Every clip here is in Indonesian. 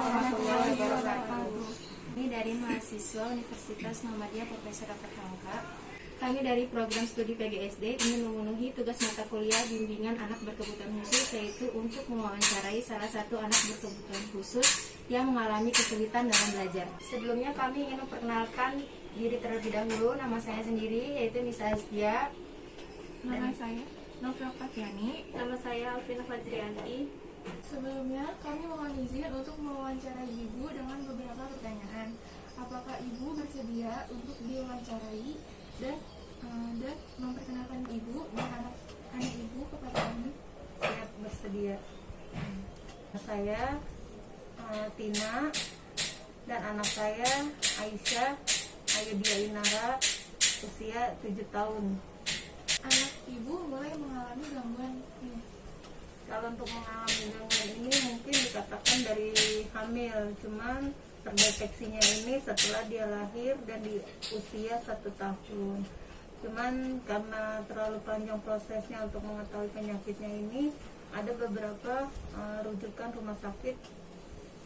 warahmatullahi wabarakatuh. Ini dari mahasiswa Universitas Muhammadiyah Profesor Dr. Hamka. Kami dari program studi PGSD ingin memenuhi tugas mata kuliah bimbingan anak berkebutuhan khusus, yaitu untuk mewawancarai salah satu anak berkebutuhan khusus yang mengalami kesulitan dalam belajar. Sebelumnya kami ingin memperkenalkan diri terlebih dahulu. Nama saya sendiri yaitu Nisa Azkia. Nama saya Novia Oktaviani. Nama saya Alvina Fajrianti. Sebelumnya kami mohon izin untuk mewawancarai Ibu dengan beberapa pertanyaan. Apakah Ibu bersedia untuk diwawancarai dan memperkenalkan Ibu dan anak Ibu kepada kami? Siap, bersedia. Saya Tina dan anak saya Aisyah Ayudia Inara, usia 7 tahun. Anak Ibu mulai mengalami gangguan ini. Kalau untuk mengalami gangguan ini mungkin dikatakan dari hamil, cuman terdeteksinya ini setelah dia lahir dan di usia 1 tahun. Cuman karena terlalu panjang prosesnya untuk mengetahui penyakitnya ini, ada beberapa rujukan rumah sakit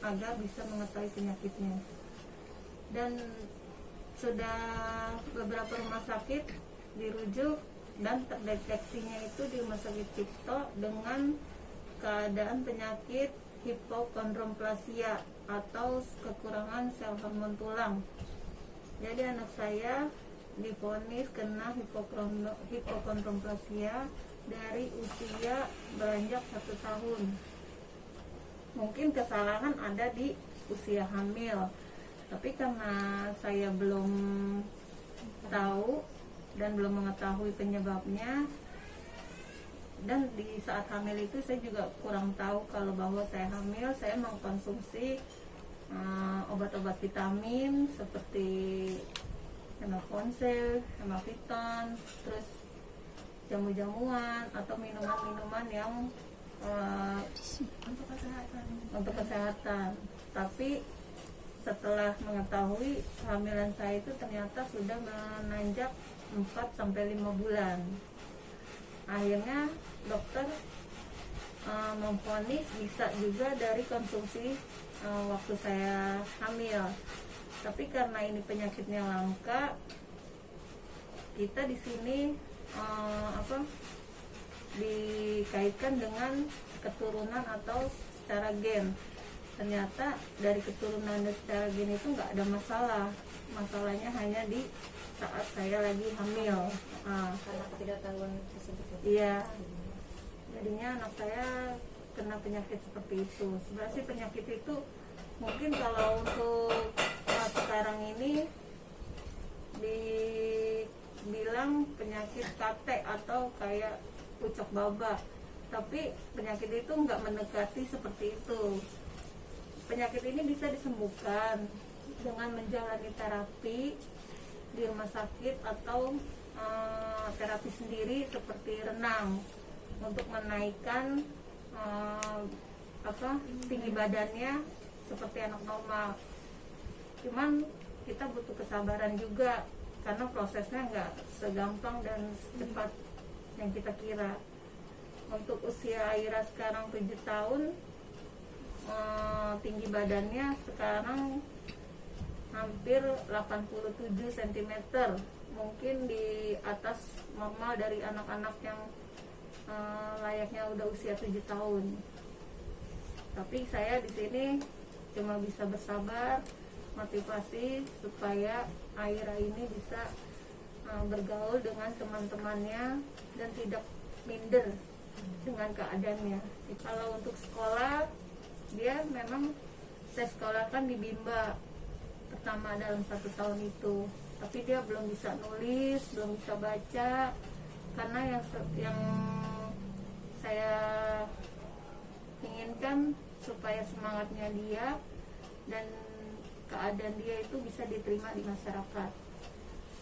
agar bisa mengetahui penyakitnya. Dan sudah beberapa rumah sakit dirujuk dan terdeteksinya itu di Rumah Sakit Cipto dengan keadaan penyakit hipokondroplasia atau kekurangan sel hormon tulang. Jadi anak saya divonis kena hipokondroplasia dari usia beranjak 1 tahun. Mungkin kesalahan ada di usia hamil, tapi karena saya belum tahu dan belum mengetahui penyebabnya, dan di saat hamil itu saya juga kurang tahu kalau bahwa saya hamil. Saya mengkonsumsi obat-obat vitamin seperti Hemaponsel, Hemaviton, terus jamu-jamuan atau minuman-minuman yang untuk kesehatan. Tapi setelah mengetahui kehamilan saya itu ternyata sudah menanjak 4-5 bulan. Akhirnya dokter memvonis bisa juga dari konsumsi waktu saya hamil. Tapi karena ini penyakitnya langka, kita di sini dikaitkan dengan keturunan atau secara gen. Ternyata dari keturunan dan secara gen itu nggak ada masalah. Masalahnya hanya di saat saya lagi hamil. Karena ketidaktahuan tersebut. Iya. Jadinya anak saya kena penyakit seperti itu. Sebenarnya sih penyakit itu mungkin kalau untuk sekarang ini dibilang penyakit kate atau kayak pucuk baba. Tapi penyakit itu nggak mendekati seperti itu. Penyakit ini bisa disembuhkan dengan menjalani terapi di rumah sakit atau terapi sendiri seperti renang untuk menaikkan tinggi badannya seperti anak normal. Cuman kita butuh kesabaran juga karena prosesnya nggak segampang dan secepat yang kita kira. Untuk usia Aira sekarang 7 tahun, tinggi badannya sekarang hampir 87 cm, mungkin di atas normal dari anak-anak yang layaknya udah usia 7 tahun. Tapi saya di sini cuma bisa bersabar, motivasi supaya Aira ini bisa bergaul dengan teman-temannya dan tidak minder dengan keadaannya. Kalau untuk sekolah, dia memang saya sekolahkan di Bimba pertama dalam 1 tahun itu, tapi dia belum bisa nulis, belum bisa baca, karena yang saya inginkan supaya semangatnya dia dan keadaan dia itu bisa diterima di masyarakat.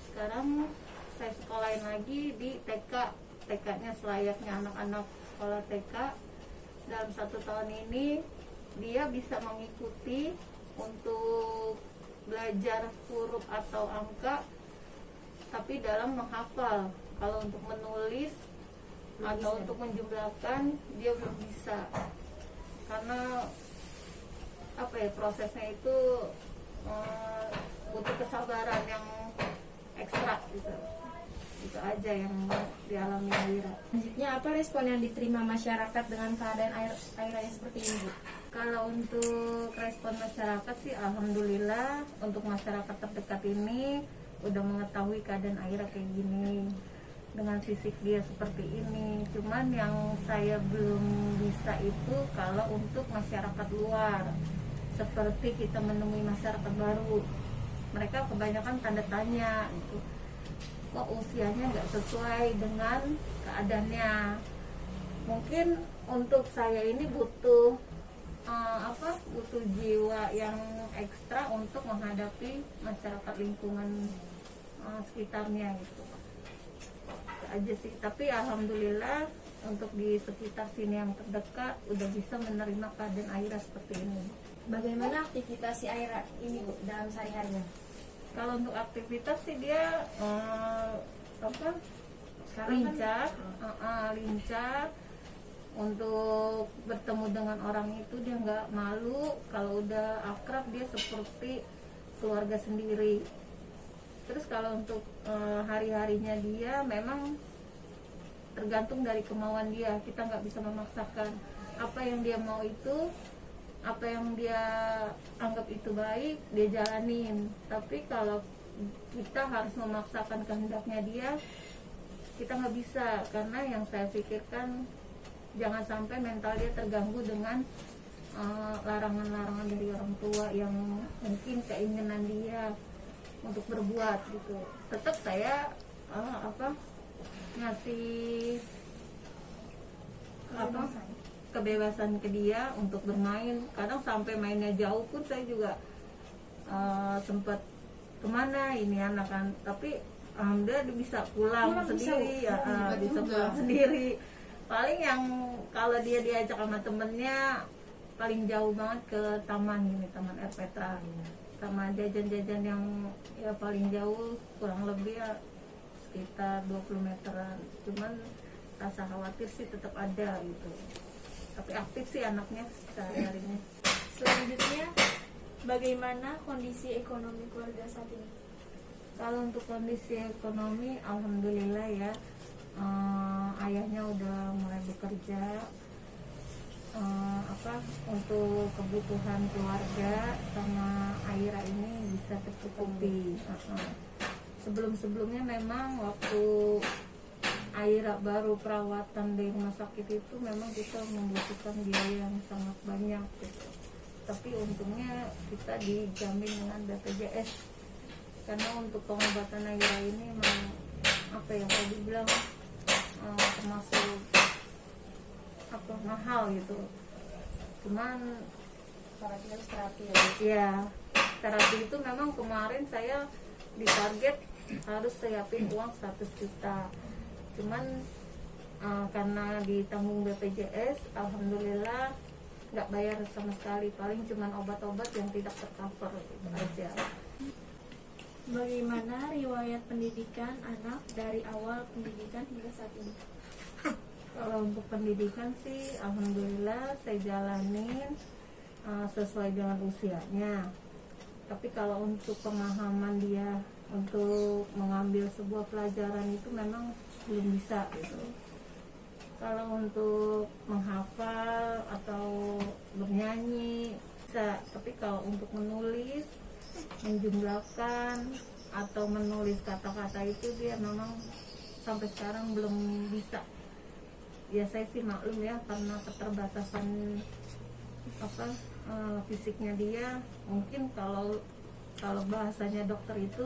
Sekarang saya sekolahin lagi di TK. TK-nya selayaknya anak-anak sekolah TK. Dalam 1 tahun ini dia bisa mengikuti untuk belajar huruf atau angka, tapi dalam menghafal. Kalau untuk menulis atau untuk menjumlahkan dia belum bisa, karena apa ya, prosesnya itu butuh kesabaran yang ekstra gitu. Itu aja yang dialami Aira. Selanjutnya, apa respon yang diterima masyarakat dengan keadaan Aira yang seperti ini, Bu? Kalau untuk respon masyarakat sih alhamdulillah, untuk masyarakat terdekat ini udah mengetahui keadaan Aira kayak gini, dengan fisik dia seperti ini. Cuman yang saya belum bisa itu kalau untuk masyarakat luar, seperti kita menemui masyarakat baru, mereka kebanyakan tanda tanya gitu, kok usianya nggak sesuai dengan keadaannya. Mungkin untuk saya ini butuh butuh jiwa yang ekstra untuk menghadapi masyarakat lingkungan sekitarnya gitu. Itu aja sih. Tapi alhamdulillah untuk di sekitar sini yang terdekat udah bisa menerima keadaan Aira seperti ini. Bagaimana aktivitas si Aira ini, Bu, dalam sehari-harinya? Kalau untuk aktivitas sih dia lincah, lincah. Untuk bertemu dengan orang itu dia nggak malu. Kalau udah akrab dia seperti keluarga sendiri. Terus kalau untuk hari-harinya dia memang tergantung dari kemauan dia. Kita nggak bisa memaksakan. Apa yang dia mau itu, apa yang dia anggap itu baik, dia jalanin. Tapi kalau kita harus memaksakan kehendaknya dia, kita nggak bisa. Karena yang saya pikirkan, jangan sampai mental dia terganggu dengan larangan-larangan dari orang tua yang mungkin keinginan dia untuk berbuat gitu. Tetap saya ngasih kebebasan ke dia untuk bermain. Kadang sampai mainnya jauh pun saya juga sempat kemana ini anak kan, tapi alhamdulillah dia bisa pulang sendiri, bisa pulang sendiri. Paling yang kalau dia diajak sama temennya paling jauh banget ke taman gini, Taman Air Petra, sama jajan-jajan yang ya paling jauh kurang lebih ya sekitar 20 meteran. Cuman rasa khawatir sih tetap ada gitu. Tapi aktif sih anaknya sehari-harinya. Selanjutnya, bagaimana kondisi ekonomi keluarga saat ini? Kalau untuk kondisi ekonomi, alhamdulillah ya, ayahnya udah mulai bekerja. Untuk kebutuhan keluarga sama Aira ini bisa tercukupi. Sebelum-sebelumnya memang waktu Aira baru perawatan di rumah sakit itu memang kita membutuhkan biaya yang sangat banyak gitu. Tapi untungnya kita dijamin dengan BPJS, karena untuk pengobatan Aira ini memang kalau dibilang termasuk mahal gitu. Cuman terapi ya, terapi itu memang kemarin saya ditarget harus siapin uang 100 juta. Cuman karena ditanggung BPJS, alhamdulillah nggak bayar sama sekali. Paling cuman obat-obat yang tidak tercover gitu aja. Bagaimana riwayat pendidikan anak dari awal pendidikan hingga saat ini? Kalau untuk pendidikan sih alhamdulillah saya jalanin sesuai dengan usianya. Tapi kalau untuk pemahaman dia untuk mengambil sebuah pelajaran itu memang belum bisa gitu. Kalau untuk menghafal atau bernyanyi bisa, tapi kalau untuk menulis, menjumlahkan atau menulis kata-kata itu dia memang sampai sekarang belum bisa. Ya saya sih maklum ya, karena keterbatasan fisiknya dia. Mungkin kalau bahasanya dokter itu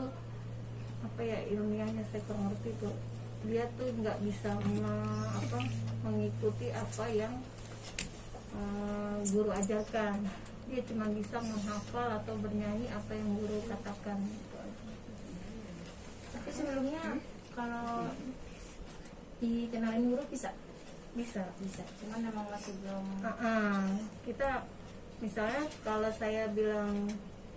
ilmiahnya saya kurang ngerti tuh, dia tuh nggak bisa mengikuti apa yang guru ajarkan. Dia cuma bisa menghafal atau bernyanyi apa yang guru katakan. Tapi sebelumnya kalau dikenalin guru bisa, cuman memang masih belum. Kita misalnya kalau saya bilang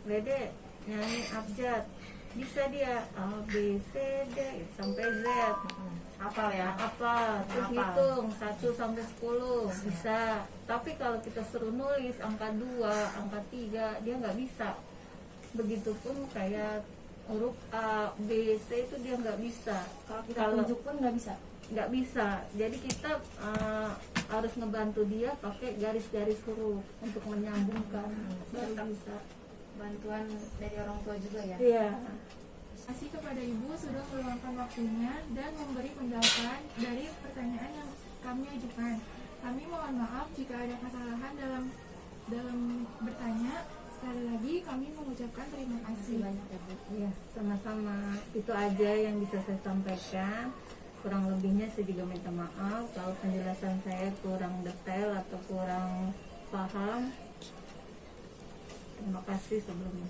Dede nyanyi abjad, bisa dia A B C D sampai Z. Hafal ya. Apa terus Hafal. hitung 1 sampai 10 bisa. Tapi kalau kita suruh nulis angka 2, angka 3 dia nggak bisa. Begitupun kayak huruf A B C itu dia nggak bisa. Kalau kita tunjuk pun nggak bisa. Nggak bisa. Jadi kita harus ngebantu dia pakai garis-garis huruf untuk menyambungkan. Baru bisa. Bantuan dari orang tua juga ya. Iya. Terima kasih kepada Ibu sudah meluangkan waktunya dan memberi penjelasan dari pertanyaan yang kami ajukan. Kami mohon maaf jika ada kesalahan dalam bertanya. Sekali lagi kami mengucapkan terima kasih. Banyak ya Bu. Iya, sama-sama. Itu aja yang bisa saya sampaikan. Kurang lebihnya saya juga minta maaf kalau penjelasan saya kurang detail atau kurang paham. Terima kasih sebelumnya.